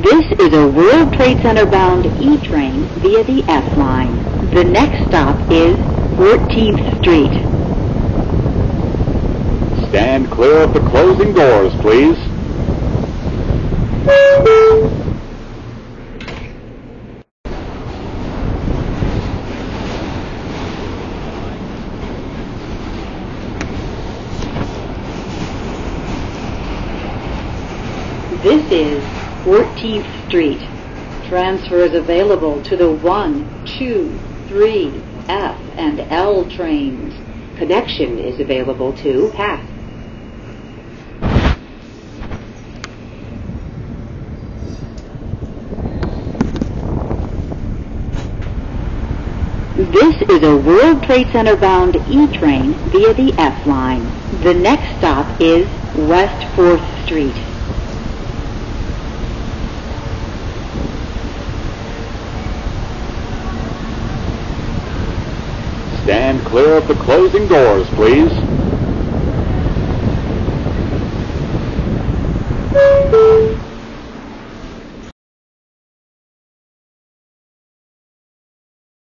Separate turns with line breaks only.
This is a World Trade Center bound E train via the F line. The next stop is 14th Street.
Stand clear of the closing doors, please.
This is 14th Street. Transfers available to the 1, 2, 3, F, and L trains.
Connection is available to F.
This is a World Trade Center bound E train via the F line. The next stop is West 4th Street.
Stand clear of the closing doors, please.